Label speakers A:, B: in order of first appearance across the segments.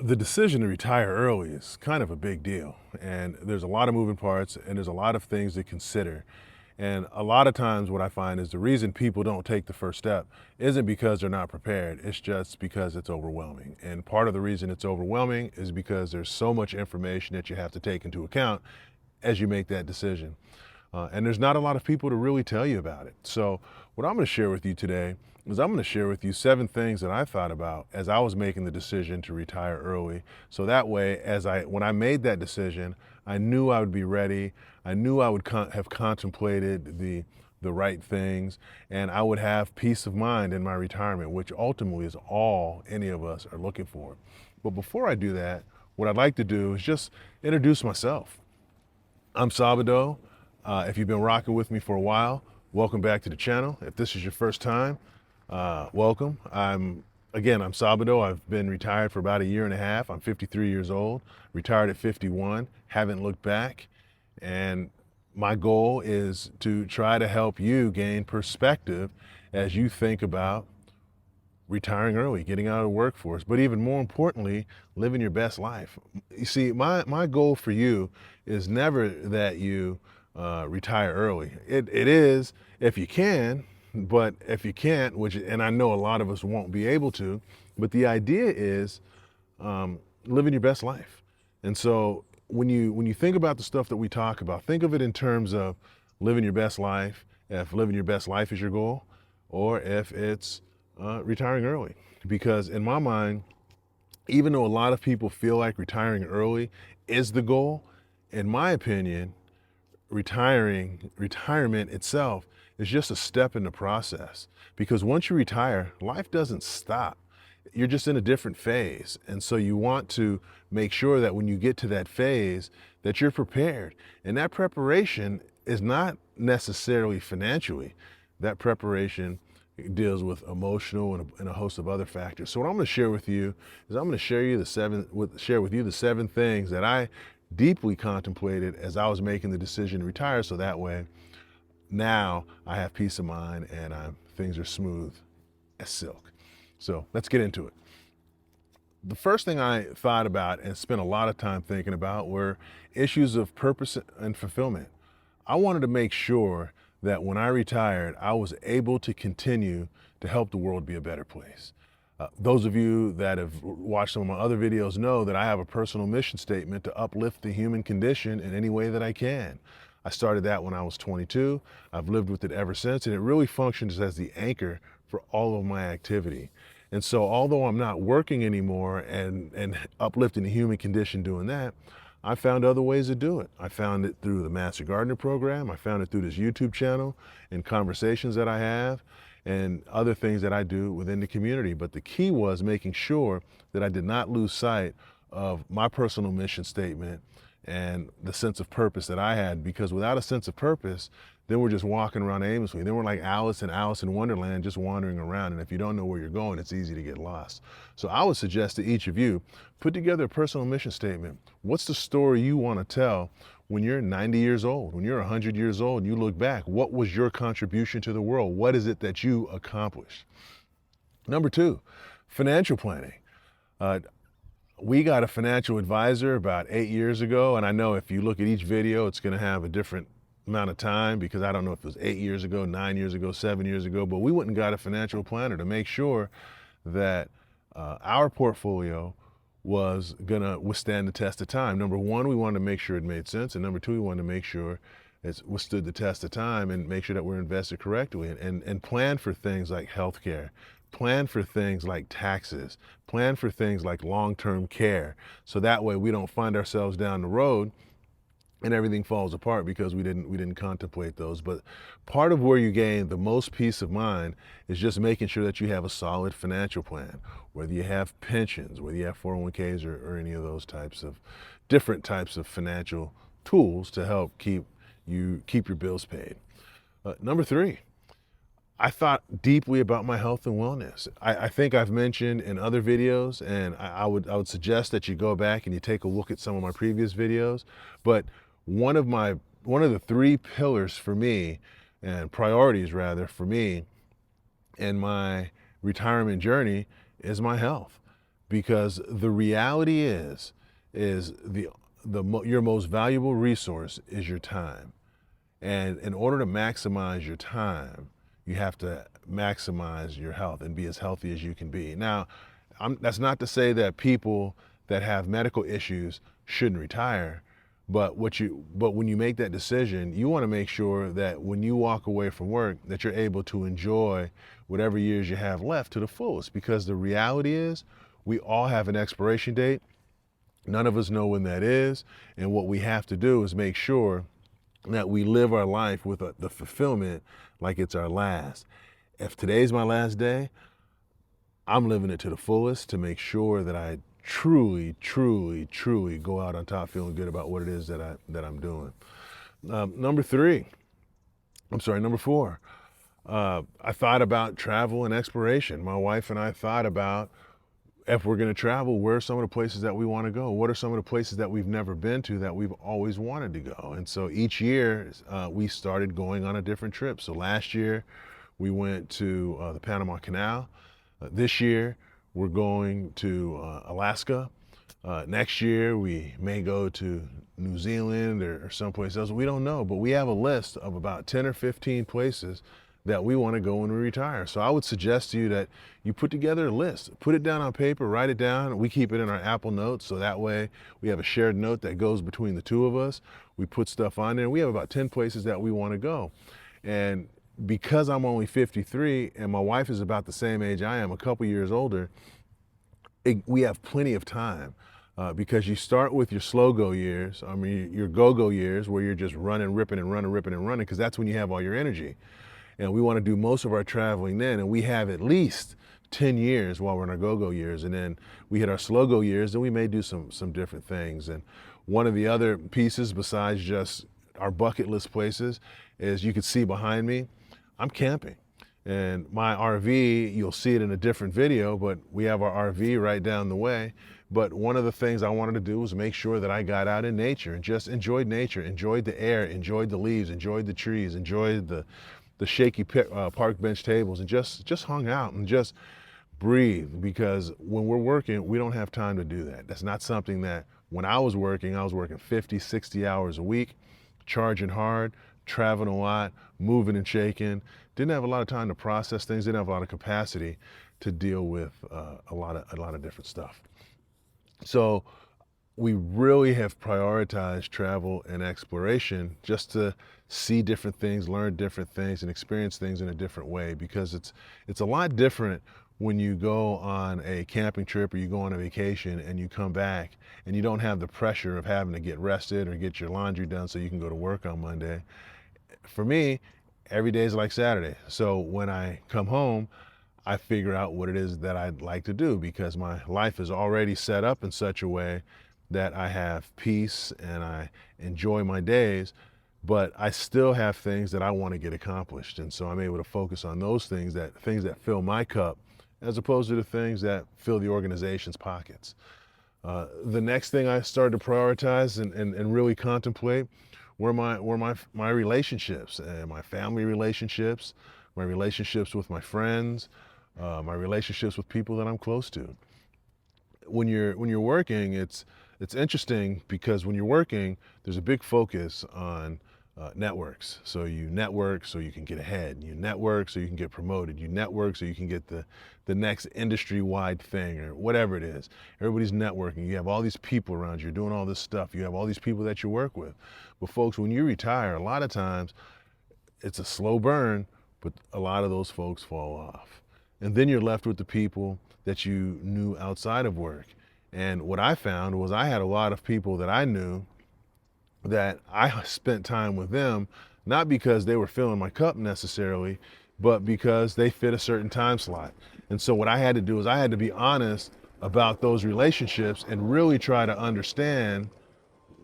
A: The decision to retire early is kind of a big deal, and there's a lot of moving parts and there's a lot of things to consider. And a lot of times what I find is the reason people don't take the first step isn't because they're not prepared, it's just because it's overwhelming. And part of the reason it's overwhelming is because there's so much information that you have to take into account as you make that decision. And there's not a lot of people to really tell you about it. So what I'm going to share with you today is I'm going to share with you 7 things that I thought about as I was making the decision to retire early. So that way, when I made that decision, I knew I would be ready. I knew I would have contemplated the right things, and I would have peace of mind in my retirement, which ultimately is all any of us are looking for. But before I do that, what I'd like to do is just introduce myself. I'm Sabado. If you've been rocking with me for a while, welcome back to the channel. If this is your first time, welcome. I'm Sabado. I've been retired for about a year and a half. I'm 53 years old, retired at 51, haven't looked back. And my goal is to try to help you gain perspective as you think about retiring early, getting out of the workforce, but even more importantly, living your best life. You see, my goal for you is never that you retire early. It is if you can, but if you can't, and I know a lot of us won't be able to, but the idea is living your best life. And so when you think about the stuff that we talk about, think of it in terms of living your best life, if living your best life is your goal, or if it's retiring early. Because in my mind, even though a lot of people feel like retiring early is the goal, in my opinion, retirement itself is just a step in the process. Because once you retire, life doesn't stop. You're just in a different phase. And so you want to make sure that when you get to that phase, that you're prepared. And that preparation is not necessarily financially. That preparation deals with emotional and a host of other factors. So what I'm going to share with you is I'm going to share with you the 7 things that I deeply contemplated as I was making the decision to retire, so that way now I have peace of mind and things are smooth as silk. So let's get into it. The first thing I thought about and spent a lot of time thinking about were issues of purpose and fulfillment. I wanted to make sure that when I retired, I was able to continue to help the world be a better place. Those of you that have watched some of my other videos know that I have a personal mission statement to uplift the human condition in any way that I can. I started that when I was 22. I've lived with it ever since, and it really functions as the anchor for all of my activity. And so although I'm not working anymore and uplifting the human condition doing that, I found other ways to do it. I found it through the Master Gardener program. I found it through this YouTube channel and conversations that I have and other things that I do within the community. But the key was making sure that I did not lose sight of my personal mission statement and the sense of purpose that I had, because without a sense of purpose, then we're just walking around aimlessly. Then we're like Alice in Wonderland, just wandering around. And if you don't know where you're going, it's easy to get lost. So I would suggest to each of you, put together a personal mission statement. What's the story you want to tell when you're 90 years old, when you're 100 years old, and you look back? What was your contribution to the world? What is it that you accomplished? Number 2, financial planning. We got a financial advisor about 8 years ago, and I know if you look at each video, it's going to have a different amount of time, because I don't know if it was 8 years ago, 9 years ago, 7 years ago, but we went and got a financial planner to make sure that our portfolio was gonna withstand the test of time. Number 1, we wanted to make sure it made sense, and number 2, we wanted to make sure it withstood the test of time and make sure that we're invested correctly, and plan for things like healthcare, plan for things like taxes, plan for things like long-term care, so that way we don't find ourselves down the road and everything falls apart because we didn't contemplate those. But part of where you gain the most peace of mind is just making sure that you have a solid financial plan, whether you have pensions, whether you have 401ks or any of those different types of financial tools to help keep your bills paid. Number 3, I thought deeply about my health and wellness. I think I've mentioned in other videos, and I would suggest that you go back and you take a look at some of my previous videos, but one of the 3 pillars for me, and priorities rather, for me in my retirement journey is my health. because the reality is your most valuable resource is your time. And in order to maximize your time, you have to maximize your health and be as healthy as you can be. Now, that's not to say that people that have medical issues shouldn't retire, but when you make that decision, you want to make sure that when you walk away from work, that you're able to enjoy whatever years you have left to the fullest. Because the reality is, we all have an expiration date. None of us know when that is, and what we have to do is make sure that we live our life with the fulfillment like it's our last. If today's my last day, I'm living it to the fullest to make sure that I truly, truly, truly go out on top feeling good about what it is that I'm doing. Number four, I thought about travel and exploration. My wife and I thought about, if we're going to travel, where are some of the places that we want to go? What are some of the places that we've never been to that we've always wanted to go? And so each year we started going on a different trip. So last year we went to the Panama Canal. This year we're going to Alaska. Next year we may go to New Zealand or someplace else. We don't know, but we have a list of about 10 or 15 places that we want to go when we retire. So I would suggest to you that you put together a list, put it down on paper, write it down. We keep it in our Apple Notes, so that way we have a shared note that goes between the two of us. We put stuff on there. We have about 10 places that we want to go. And because I'm only 53 and my wife is about the same age I am, a couple years older, we have plenty of time. Because you start with your slow-go years, your go-go years, where you're just running, ripping and running, because that's when you have all your energy. And we want to do most of our traveling then, and we have at least 10 years while we're in our go-go years, and then we hit our slow-go years, then we may do some different things. And one of the other pieces besides just our bucket list places is, you can see behind me, I'm camping. And my RV, you'll see it in a different video, but we have our RV right down the way. But one of the things I wanted to do was make sure that I got out in nature and just enjoyed nature, enjoyed the air, enjoyed the leaves, enjoyed the trees, enjoyed the shaky park bench tables, and just hung out and just breathe. Because when we're working, we don't have time to do that. That's not something that, when I was working 50, 60 hours a week, charging hard, traveling a lot, moving and shaking. Didn't have a lot of time to process things, didn't have a lot of capacity to deal with a lot of different stuff. So we really have prioritized travel and exploration just to see different things, learn different things, and experience things in a different way, because it's a lot different when you go on a camping trip or you go on a vacation and you come back and you don't have the pressure of having to get rested or get your laundry done so you can go to work on Monday. For me, every day is like Saturday. So when I come home, I figure out what it is that I'd like to do, because my life is already set up in such a way that I have peace and I enjoy my days, but I still have things that I want to get accomplished. And so I'm able to focus on those things that fill my cup, as opposed to the things that fill the organization's pockets. The next thing I started to prioritize and really contemplate were my relationships, and my family relationships, my relationships with my friends, my relationships with people that I'm close to. When you're working, it's interesting, because when you're working, there's a big focus on networks. So you network so you can get ahead. You network so you can get promoted. You network so you can get the next industry-wide thing or whatever it is. Everybody's networking. You have all these people around you. You're doing all this stuff. You have all these people that you work with. But folks, when you retire, a lot of times it's a slow burn, but a lot of those folks fall off. And then you're left with the people that you knew outside of work. And what I found was, I had a lot of people that I knew that I spent time with them, not because they were filling my cup necessarily, but because they fit a certain time slot. And so what I had to do is, I had to be honest about those relationships and really try to understand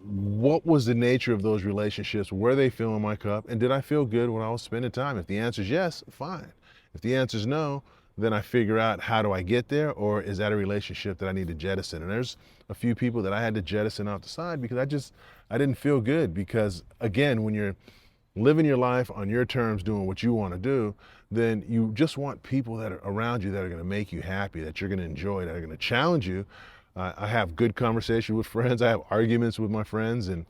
A: what was the nature of those relationships. Were they filling my cup? And did I feel good when I was spending time? If the answer is yes, fine. If the answer is no, then I figure out, how do I get there? Or is that a relationship that I need to jettison? And there's a few people that I had to jettison off the side, because I didn't feel good. Because again, when you're living your life on your terms, doing what you want to do, then you just want people that are around you that are going to make you happy, that you're going to enjoy, that are going to challenge you. I have good conversation with friends. I have arguments with my friends, and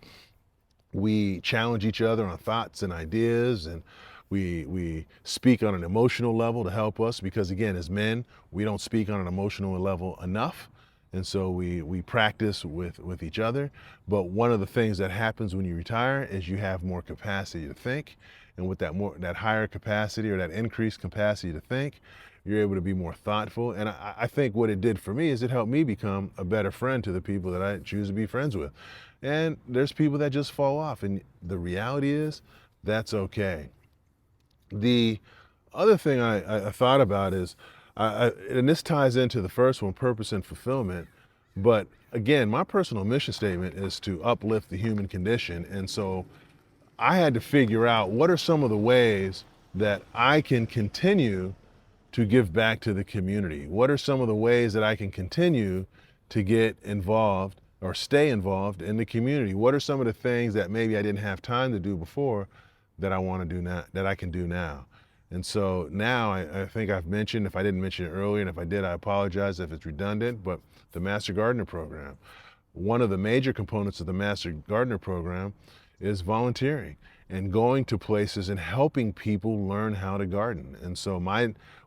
A: we challenge each other on thoughts and ideas, and we speak on an emotional level to help us, because again, as men, we don't speak on an emotional level enough. And so we practice with each other. But one of the things that happens when you retire is you have more capacity to think. And with that higher capacity, or that increased capacity to think, you're able to be more thoughtful. And I think what it did for me is it helped me become a better friend to the people that I choose to be friends with. And there's people that just fall off. And the reality is that's okay. The other thing I thought about is, and this ties into the first one, purpose and fulfillment. But again, my personal mission statement is to uplift the human condition. And so I had to figure out what are some of the ways that I can continue to give back to the community. What are some of the ways that I can continue to get involved or stay involved in the community? What are some of the things that maybe I didn't have time to do before that I want to do now, that I can do now? And so now I think I've mentioned, if I didn't mention it earlier, and if I did, I apologize if it's redundant, but the Master Gardener Program. One of the major components of the Master Gardener Program is volunteering and going to places and helping people learn how to garden. And so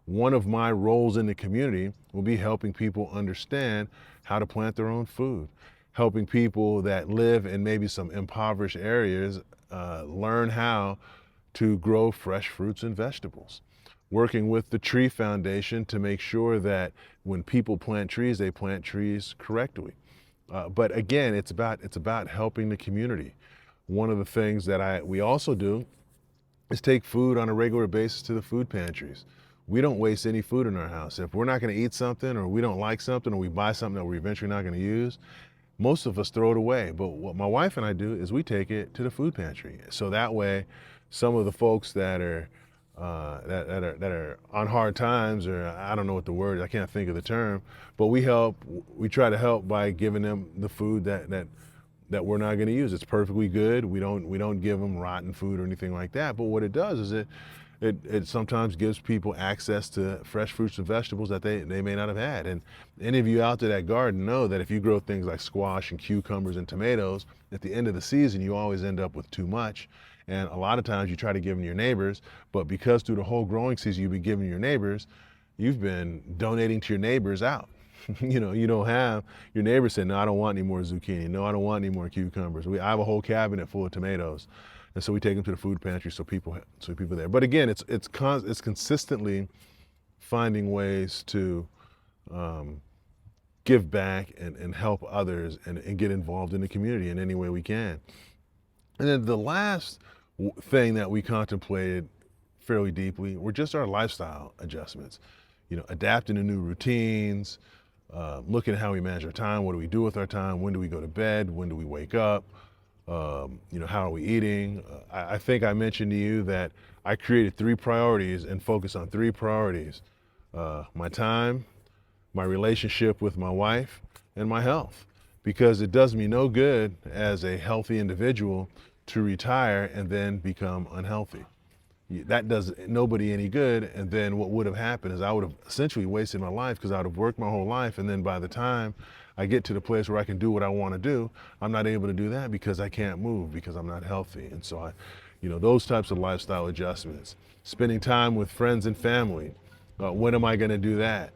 A: one of my roles in the community will be helping people understand how to plant their own food, helping people that live in maybe some impoverished areas learn how to grow fresh fruits and vegetables, working with the Tree Foundation to make sure that when people plant trees, they plant trees correctly. But again, it's about helping the community. One of the things that we also do is take food on a regular basis to the food pantries. We don't waste any food in our house. If we're not going to eat something, or we don't like something, or we buy something that we're eventually not going to use, most of us throw it away. But what my wife and I do is we take it to the food pantry. So that way, some of the folks that are on hard times, or I don't know what the word is, I can't think of the term, but we try to help by giving them the food that we're not going to use. It's perfectly good. We don't give them rotten food or anything like that. But what it does is it sometimes gives people access to fresh fruits and vegetables that they may not have had. And any of you out there that garden know that if you grow things like squash and cucumbers and tomatoes, at the end of the season, you always end up with too much. And a lot of times you try to give them to your neighbors, but because through the whole growing season you've been giving your neighbors, you've been donating to your neighbors out. You don't have your neighbor saying, no, I don't want any more zucchini. No, I don't want any more cucumbers. I have a whole cabinet full of tomatoes. And so we take them to the food pantry so people there. But again, it's consistently finding ways to give back and help others and get involved in the community in any way we can. And then the last thing that we contemplated fairly deeply were just our lifestyle adjustments. Adapting to new routines, looking at how we manage our time. What do we do with our time? When do we go to bed? When do we wake up? How are we eating? I think I mentioned to you that I created 3 priorities and focused on 3 priorities: my time, my relationship with my wife, and my health. Because it does me no good as a healthy individual to retire and then become unhealthy. That does nobody any good. And then what would have happened is I would have essentially wasted my life, because I would have worked my whole life, and then by the time I get to the place where I can do what I want to do, I'm not able to do that because I can't move, because I'm not healthy. And so those types of lifestyle adjustments, spending time with friends and family. When am I going to do that?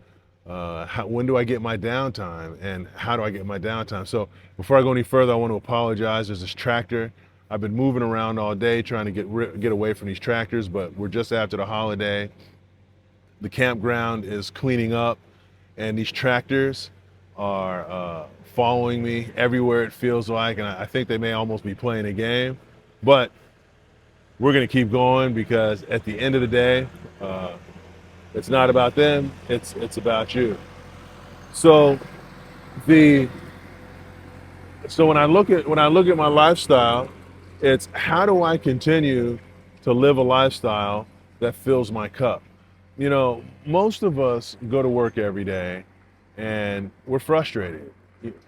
A: When do I get my downtime, and how do I get my downtime? So before I go any further, I want to apologize. There's this tractor. I've been moving around all day trying to get away from these tractors, but we're just after the holiday. The campground is cleaning up, and these tractors are following me everywhere, it feels like, and I think they may almost be playing a game, but we're going to keep going, because at the end of the day, it's not about them, it's about you. So when I look at my lifestyle, it's how do I continue to live a lifestyle that fills my cup? Most of us go to work every day and we're frustrated.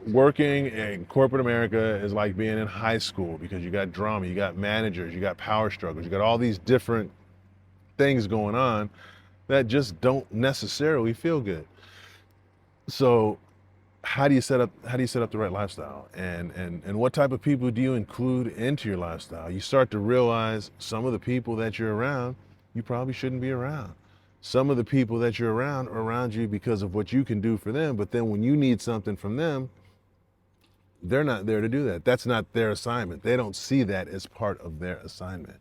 A: Working in corporate America is like being in high school, because you got drama, you got managers, you got power struggles, you got all these different things going on that just don't necessarily feel good. So how do you set up the right lifestyle, and what type of people do you include into your lifestyle? You start to realize some of the people that you're around you probably shouldn't be around. Some of the people that you're around are around you because of what you can do for them, but then when you need something from them, they're not there to do that. That's not their assignment. They don't see that as part of their assignment.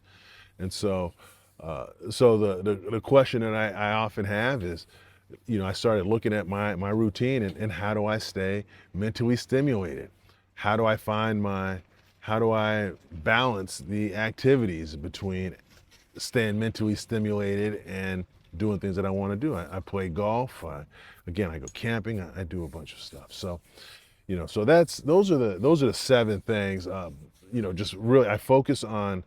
A: And so the question that I often have is, I started looking at my routine, and how do I stay mentally stimulated? How do I how do I balance the activities between staying mentally stimulated and doing things that I want to do? I play golf. I go camping. I do a bunch of stuff. So, so those are the 7 things. Just really, I focus on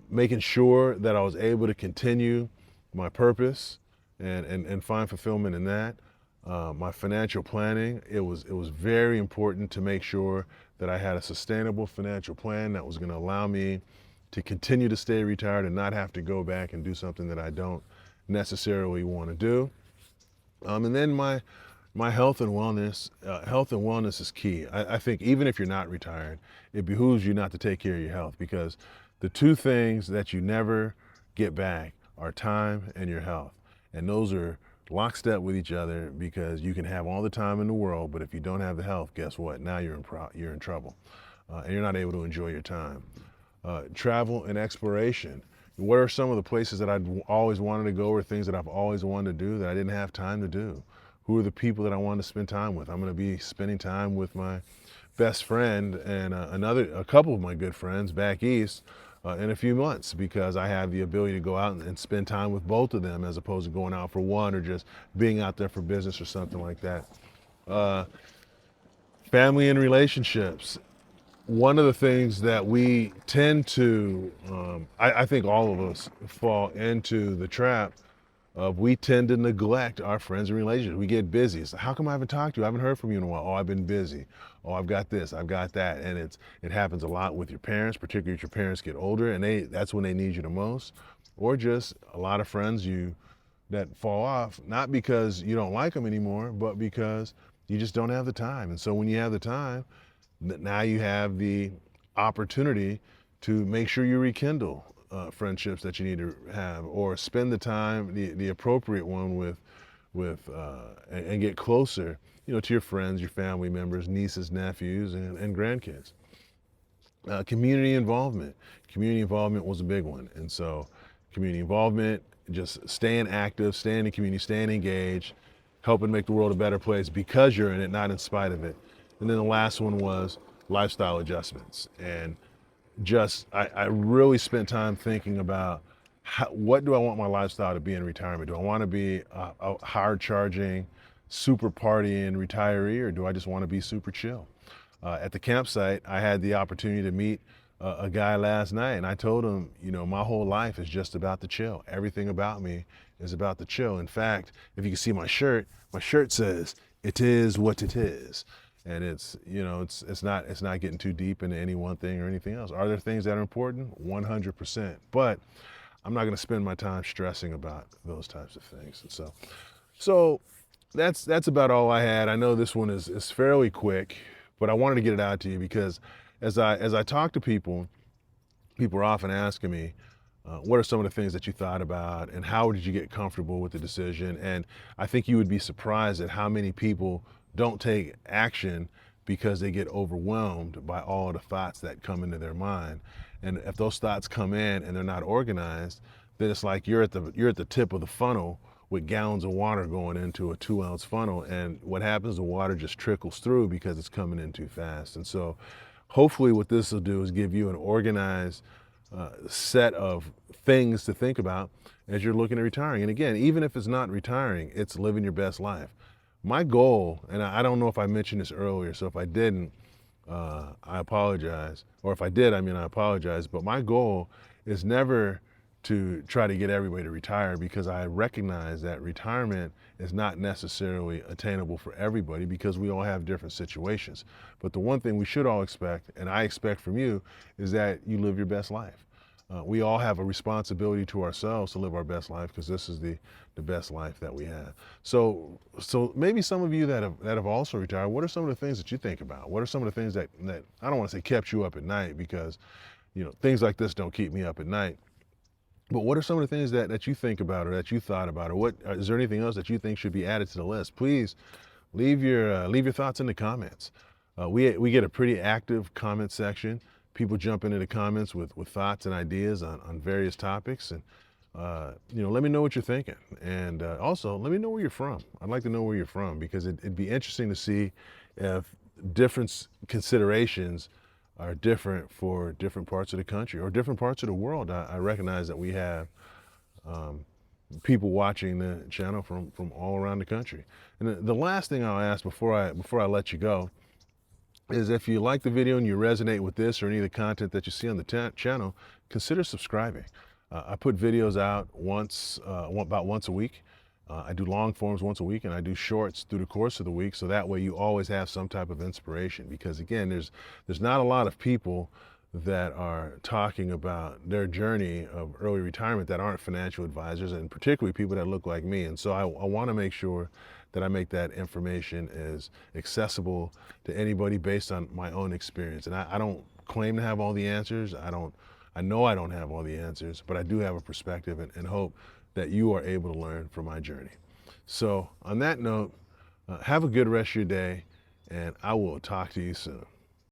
A: making sure that I was able to continue my purpose and find fulfillment in that. My financial planning, it was very important to make sure that I had a sustainable financial plan that was going to allow me to continue to stay retired and not have to go back and do something that I don't necessarily want to do. And then my health and wellness. Health and wellness is key. I think even if you're not retired, it behooves you not to take care of your health, because the 2 things that you never get back are time and your health. And those are lockstep with each other, because you can have all the time in the world, but if you don't have the health, guess what? Now you're in trouble, and you're not able to enjoy your time. Travel and exploration. What are some of the places that I've always wanted to go, or things that I've always wanted to do that I didn't have time to do? Who are the people that I want to spend time with? I'm going to be spending time with my best friend and a couple of my good friends back east in a few months, because I have the ability to go out and spend time with both of them, as opposed to going out for one or just being out there for business or something like that. Family and relationships. One of the things that we tend to, I think all of us fall into the trap of, we tend to neglect our friends and relationships. We get busy. It's like, how come I haven't talked to you? I haven't heard from you in a while. Oh, I've been busy. Oh, I've got this, I've got that. And it happens a lot with your parents, particularly if your parents get older, and that's when they need you the most. Or just a lot of friends that fall off, not because you don't like them anymore, but because you just don't have the time. And so when you have the time, now you have the opportunity to make sure you rekindle friendships that you need to have, or spend the time, the appropriate one and get closer, to your friends, your family members, nieces, nephews, and grandkids. Community involvement. Community involvement was a big one, and so community involvement, just staying active, staying in the community, staying engaged, helping make the world a better place because you're in it, not in spite of it. And then the last one was lifestyle adjustments. And I really spent time thinking about, what do I want my lifestyle to be in retirement? Do I want to be a hard charging, super partying retiree, or do I just want to be super chill? At the campsite, I had the opportunity to meet a guy last night, and I told him, my whole life is just about the chill. Everything about me is about the chill. In fact, if you can see my shirt says, "It is what it is." And it's not getting too deep into any one thing or anything else. Are there things that are important? 100%. But I'm not going to spend my time stressing about those types of things. And so that's about all I had. I know this one is fairly quick, but I wanted to get it out to you, because as I talk to people are often asking me, what are some of the things that you thought about, and how did you get comfortable with the decision? And I think you would be surprised at how many people don't take action because they get overwhelmed by all the thoughts that come into their mind. And if those thoughts come in and they're not organized, then it's like you're at the tip of the funnel with gallons of water going into a 2-ounce funnel, and what happens, the water just trickles through because it's coming in too fast. And so hopefully what this will do is give you an organized set of things to think about as you're looking at retiring. And again, even if it's not retiring, it's living your best life. My goal, and I don't know if I mentioned this earlier, so if I didn't, I apologize. Or if I did, I apologize. But my goal is never to try to get everybody to retire, because I recognize that retirement is not necessarily attainable for everybody, because we all have different situations. But the one thing we should all expect, and I expect from you, is that you live your best life. we all have a responsibility to ourselves to live our best life, because this is the best life that we have. So maybe some of you that have also retired, what are some of the things that you think about? What are some of the things that I don't want to say kept you up at night, because things like this don't keep me up at night. But what are some of the things that you think about, or that you thought about, or what is there anything else that you think should be added to the list? Please leave your thoughts in the comments. We get a pretty active comment section. People jump into the comments with thoughts and ideas on various topics, and let me know what you're thinking, and also let me know where you're from. I'd like to know where you're from, because it'd be interesting to see if different considerations are different for different parts of the country or different parts of the world. I recognize that we have people watching the channel from all around the country. And the last thing I'll ask before I let you go is, if you like the video and you resonate with this or any of the content that you see on the channel, consider subscribing. I put videos out about once a week. I do long forms once a week, and I do shorts through the course of the week, so that way you always have some type of inspiration. Because again, there's not a lot of people that are talking about their journey of early retirement that aren't financial advisors, and particularly people that look like me. And so I want to make sure that I make that information as accessible to anybody based on my own experience. And I don't claim to have all the answers. I know I don't have all the answers, but I do have a perspective, and hope that you are able to learn from my journey. So on that note, have a good rest of your day, and I will talk to you soon.